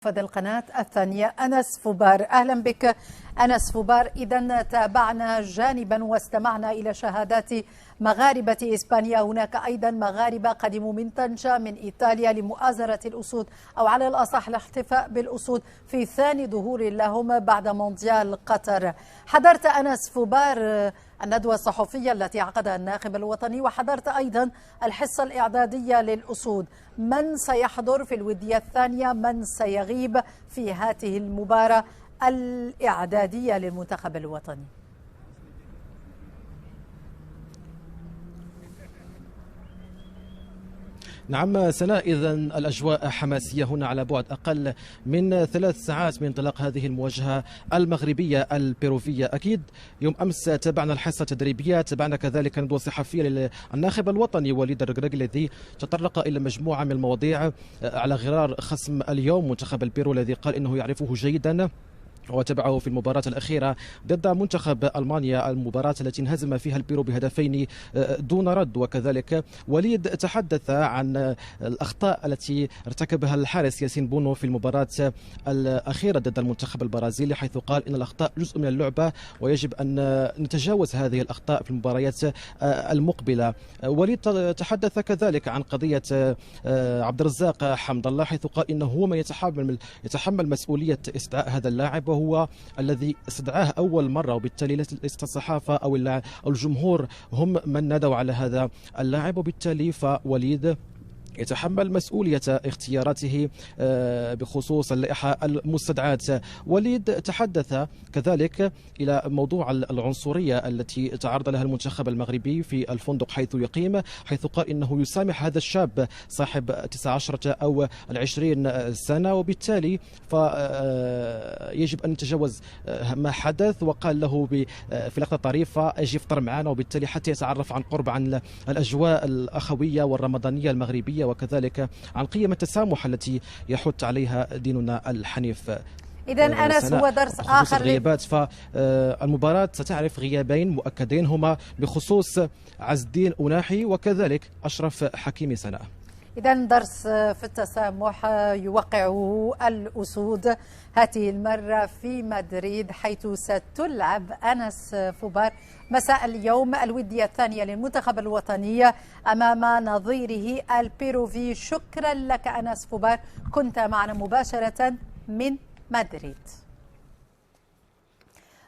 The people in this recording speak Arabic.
فضل القناة الثانية أنس فوبار. أهلا بك أنس فوبار. إذا تابعنا جانبا واستمعنا إلى شهادات مغاربة إسبانيا. هناك أيضا مغاربة قدموا من طنجة من إيطاليا لمؤازرة الأسود أو على الأصح الاحتفاء بالأسود في ثاني ظهور لهم بعد مونديال قطر. حضرت أنس فوبار الندوة الصحفية التي عقدها الناخب الوطني، وحضرت أيضا الحصة الإعدادية للأسود. من سيحضر في الودية الثانية؟ من سيغيب في هذه المباراة الإعدادية للمنتخب الوطني؟ نعم سناء، إذا الأجواء حماسية هنا على بعد أقل من 3 ساعات من انطلاق هذه المواجهة المغربية البيروفية. أكيد يوم أمس تابعنا الحصة التدريبية، تابعنا كذلك الندوة الصحفية للناخب الوطني وليد الركراكي الذي تطرق إلى مجموعة من المواضيع على غرار خصم اليوم منتخب البيرو الذي قال إنه يعرفه جيدا وتبعه في المباراة الأخيرة ضد منتخب ألمانيا، المباراة التي انهزم فيها البيرو بهدفين دون رد. وكذلك وليد تحدث عن الأخطاء التي ارتكبها الحارس ياسين بونو في المباراة الأخيرة ضد المنتخب البرازيلي، حيث قال إن الأخطاء جزء من اللعبة ويجب أن نتجاوز هذه الأخطاء في المباريات المقبلة. وليد تحدث كذلك عن قضية عبد الرزاق حمد الله، حيث قال إنه هو من يتحمل مسؤولية استدعاء هذا اللاعب، وهو الذي استدعاه أول مرة، وبالتالي ليست الصحافة أو الجمهور هم من نادوا على هذا اللاعب، وبالتالي فوليد يتحمل مسؤولية اختياراته بخصوص اللائحة المستدعاة. وليد تحدث كذلك إلى موضوع العنصرية التي تعرض لها المنتخب المغربي في الفندق حيث يقيم، حيث قال إنه يسامح هذا الشاب صاحب 19 أو 20 سنة، وبالتالي فيجب أن نتجاوز ما حدث. وقال له في لقطة طريفة أجي افطر معنا، وبالتالي حتى يتعرف عن قرب عن الأجواء الأخوية والرمضانية المغربية، وكذلك عن قيم التسامح التي يحث عليها ديننا الحنيف. إذا أنس، هو درس آخر الغيابات، فالمباراة ستعرف غيابين مؤكدين هما بخصوص عز الدين أناحي وكذلك أشرف حكيمي سناء. إذا درس في التسامح يوقعه الأسود هذه المرة في مدريد، حيث ستلعب أنس فوبار مساء اليوم الودية الثانية للمنتخب الوطني أمام نظيره البيروفي. شكرا لك أنس فوبار، كنت معنا مباشرة من مدريد.